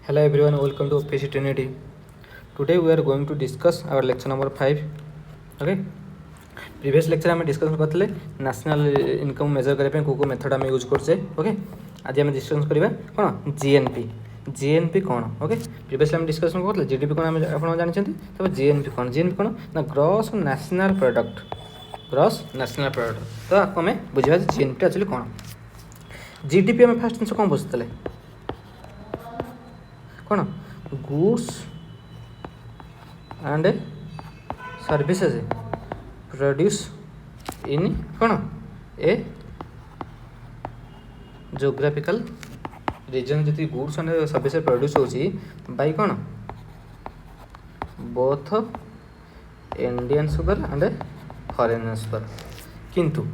Hello everyone, welcome to OPC Trinity. Today we are going to discuss our lecture number 5. Okay. Previous lecture आम discussion करते national income major करने को method आम use करचे. Okay आज आम discussion करवा कौन जीएनपी कौन. ओके प्रीवियसली आम डिस्कसन करते जीडीपी कौन आप जानते तब जीएनपी कौन ना ग्रॉस नेशनल प्रोडक्ट. तो आपको आम बुझा जीएनपी एक्चुअली कौन. जीडीपी आम फास्ट जिन कौन बुझते कौन goods and services produce in कौन ए जोग्राफिकल रीजन जी गुड्स एंड सर्विस प्रोड्यूस होची बाय कौन both Indian sugar and foreign sugar. किंतु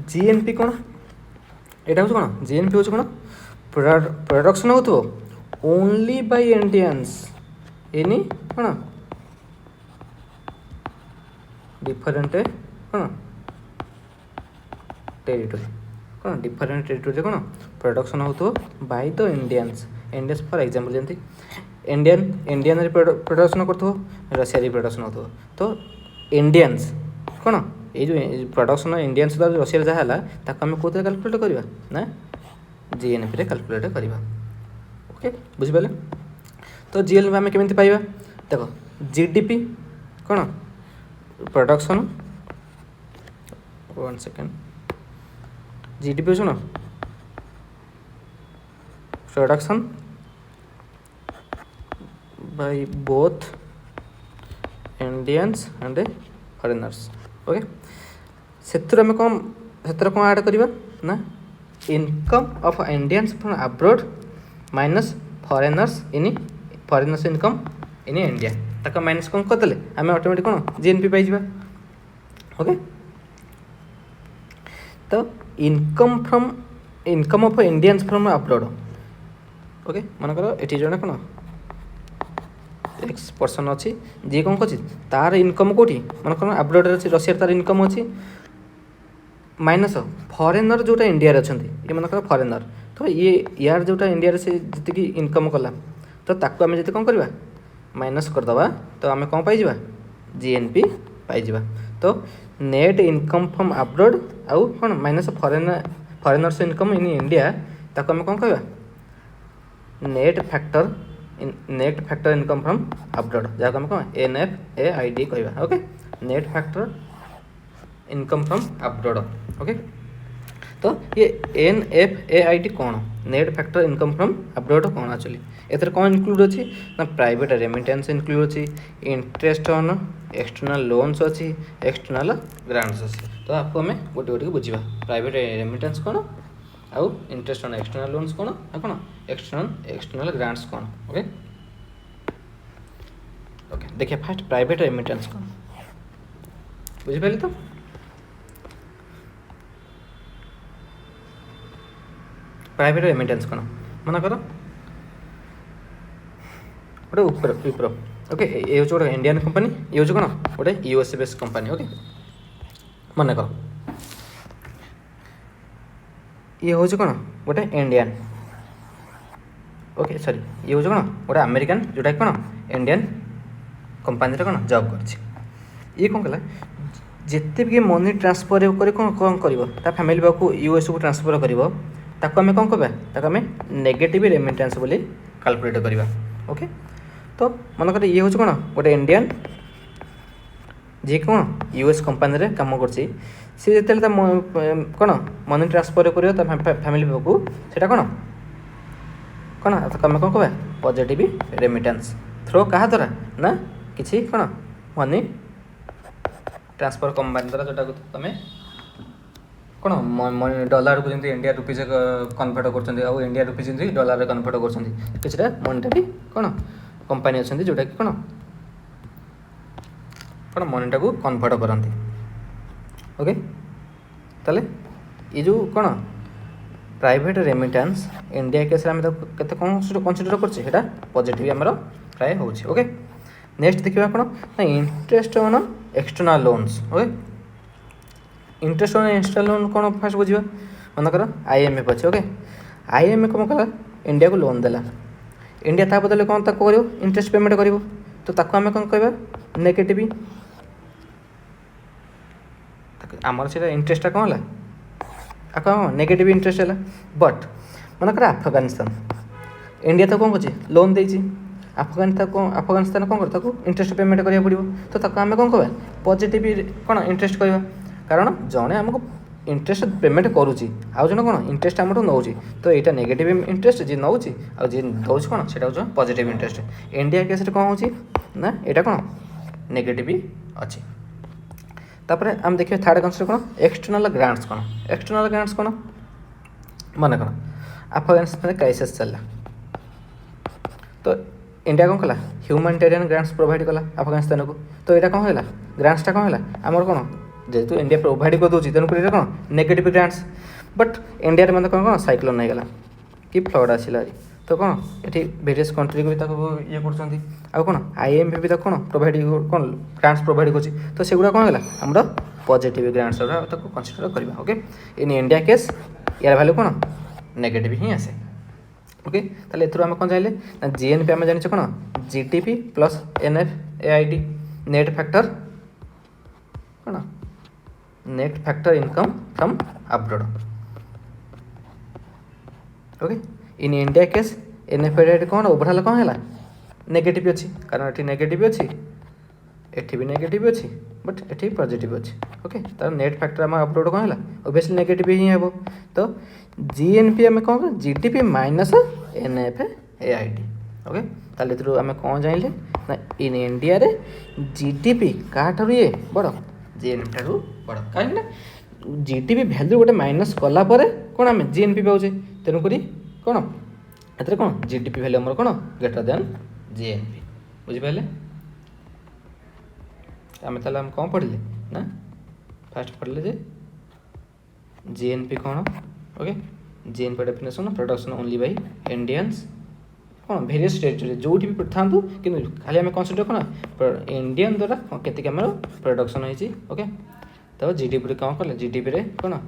जीएनपी कौन यहाँ हूँ कौन जीएनपी हूँ कौन प्रोडक्शन हो ओनली बाय इंडियंस इन कौन डिफरेंट कौन टेरिटोरी कौन डिफरेंट टेरिटोरी कौन प्रोडक्शन हो by the Indians for example जमी इंडियन प्रोडक्शन कर रशिया प्रोडक्शन हो तो इंडियंस कौन ये जो प्रोडक्शन इंडियंस रशिया जहाँ है आम कौन कैलकुलेट करवा ना जीएनपी रे कैलकुलेट करवा. ओके बुझिपारे. तो जीएनपी आम केमी पाइबा देख जीडीपी कौन प्रोडक्शन 1 सेकेंड जीडीपी हो production by both Indians and foreigners. Okay से कौन ऐड करवा ना income of Indians from abroad minus foreigners income in India तक माइनस कौन करदे आम ऑटोमेटिक कौन जीएनपी पाइबा. ओके तो income of Indians from abroad. Okay मनकर ये जड़े कौन एक्स पर्सन अच्छी जी कौन कर तार इनकम कौटी मनकर अब्रॉड अच्छी रशिया तार इनकम अच्छी माइनस फॉरेनर जोटा इंडिया अच्छा ये मनकर फॉरेनर तो ये यार जोटा इंडिया से जी इनकम कला तो ताकू आम जी कौन करवा माइनस करदे तो आम कौन पाइबा जीएनपी पाइबा. तो नेट इनकम फ्रॉम अब्रॉड आउ कौन minus foreigners income in India ताकू आम कौन कह net factor income from abroad जहाँ आम कौन NFAID कह. Okay net factor income from abroad. Okay तो ये NFAID कौन net factor income from abroad कौन एक्चुअली एथर कौन इनक्लूड अच्छी ना प्राइवेट रेमिटेंस इनक्लूड अच्छी इंटरेस्ट ऑन एक्सटर्नल लोन्स अच्छी एक्सटर्नल ग्रांट्स अच्छी. तो आपको आम गोटे गोटे बुझा प्राइवेट रेमिटेंस कौन आउ इंटरेस्ट ऑन एक्सटर्नल लोन्स कौन आ कौन एक्सटर्नल ग्रांट्स कौन. ओके ओके देखिए फास्ट प्राइवेट रेमिटेंस कौन बुझिपारे. तो प्राइवेट रेमिटेंस कौन मन कर गोटे विप्रो. ओके ये हूँ गोटे इंडियन कंपनी ये हूँ कौन गोटे यूएसए बेस्ड कंपनी. ओके मन कर ये हूँ कौन गोटे इंडियन. ओके सॉरी ये हूँ कौन गोटे अमेरिकान जोटा कौन इंडियन कंपनी कौन जॉब कर कौन कला जिते भी मनी ट्रांसफर कर कौन कर फैमिली पाक यूएस को ट्रांसफर कर आम कौन कहवा आम नेगेटिव रेमिटेंस बोली कैलकुलेट करवा. ओके तो मनकर ये हूँ कौन गोटे इंडियन जी कौन यूएस कंपनी रे काम कर सी जो कौन मनी ट्रांसफर कर फैमिली पाक से कौन कौन आम कौन कहवा पॉजिटिव रेमिटेंस थ्रो क्या द्वारा ना किसी कौन मनी ट्रांसफर कंपनी द्वारा जोटा तुम कौन डॉलर को जमी इंडिया रुपीज कन्वर्ट कर इंडिया रुपीज डॉलर कन्वर्ट कर किसी मनीटा कौन कंपनी अच्छा जोटा कि कौन कौन मनीटा को कन्वर्ट करती. ओके ताले ये जो कौन प्राइवेट रेमिटेंस इंडिया केस केते कौन कनसीडर कर पॉजिटिव आमर प्राय हो. ओके नेक्स्ट देखा कौन ना interest on external loans. Okay interest on external loan कौन फास्ट बुझा मनकर IMF अच्छे. ओके IMF कौन कला इंडिया को लोन देला इंडिया ता बदले कौन ताको करिवो इंटरेस्ट पेमेंट करिवो तो ताको आमे कौन कहबा नेगेटिव आमर से इंटरेस्ट कौन है आको नेगेटिव इंटरेस्ट है बट मनकर अफगानिस्तान इंडिया तो कौन कर लोन देती अफगानिस्तान कौन कर इंटरेस्ट पेमेंट करा पड़ो तो ताको आमे कौन कहबा पॉजिटिव कौन इंटरेस्ट कहबा कारण जड़े आमको इंटरेस्ट पेमेंट करुच्ची आउ जन कौन इंटरेस्ट आम नौ तो यहाँ नेगेटिव इंटरेस्ट जी नौ जी दौर कौन से पॉजिटिव इंटरेस्ट इंडिया केस कौन हो ना यहाँ कौन नेगेटिव अच्छी तापर आम देखिए थर्ड कन्सेप्ट कौन एक्सटर्नल ग्रांट्स कौन एक्सटर्नल ग्रांट्स कौन मन कौन अफगानिस्तान क्राइसिस चलला तो इंडिया कौन कला ह्यूमानिटेरियन ग्रांट्स प्रोवाइड कला अफगानिस्तान को तो यहाँ कौन है ग्रांट्सटा कौन है आमर कौन जेहेतु इंडिया प्रोवाइड कर दूसरी तेणुक कौन नेगेटिव ग्रांट्स बट इंडिया मतलब कौन कौन साइक्लोन नहीं गला कि फ्लड आसला तो कौन ये भेरियस कंट्री को भी ये कर कौन IMF भी कौन प्रोवाइड कौन ग्रांट्स प्रोवाइड कर तो सेगुड़ा कौन है आमर पॉजिटिव ग्रांट्स कनसीडर करवा ओके इन इंडिया केस यार भैल्यू कौन नेगेटिव ही आसे ओके ताले एथुर आम कौन जाइले ना GNP आम जानिछ कौन GDP plus NFAID net factor कौन net factor income from abroad okay in India case NFAID कौन ओवरऑल कौन है नेगेटिव अच्छी कारण ये नेगेटिव अच्छी एठी भी नेगेटिव अच्छी बट एठी पॉजिटिव अच्छी ओके तार नेट फैक्टर आम अब्रॉड कौन है ओबियसली नेगेटिव ही हे तो GNP आम कौन GDP माइनस NFAID ओके ताले थ्रू आम कौन जाइले ना इन इंडिया रे GDP काठारु ये बड़ GNP ठारू बड़ कहीं GDP भैल्यू गोटे माइनस कला कौन आम GNP पाचे तेणुक कौन एथरे कौन GDP भैल्यू आमर कौन ग्रेटर देन GNP बुझिपारे आम ताले हम कौन पढ़ले ना फास्ट पढ़ले जे GNP कौन okay GNP definition production only by Indians कौन भेरियस टेरिटरी जो भी था कि खाली आम कनसीडर कौन इंडियन द्वारा केत प्रोडक्शन होती ओके तो GDP कौन कले GDP रे कौन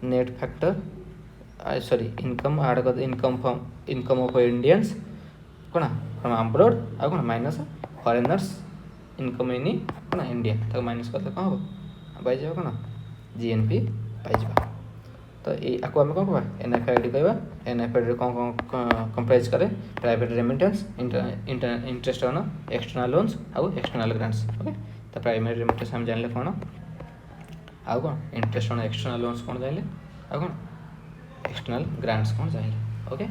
नेट फैक्टर सॉरी इनकम आड कर इनकम ऑफ इंडियंस कौन फ्रॉम अब्रॉड आ कौन माइनस फॉरेनर्स इनकम इन कौन इंडिया तक माइनस करते कौन हम पाई कौन GNP पाई तो आपको आम कौन कहवा NFAID कहवा NFAID कौन कौन कंप्राइज करे private remittance interest on external loans आउ एक्सटर्नल ग्रांट्स ओके तो प्राइमरी रेमिटेंस हम जानले कौन आउ कौन इंटरेस्ट ऑन एक्सटर्नल लोन्स कौन जानले आउ कौन एक्सटर्नल ग्रांट्स कौन जानले ओके।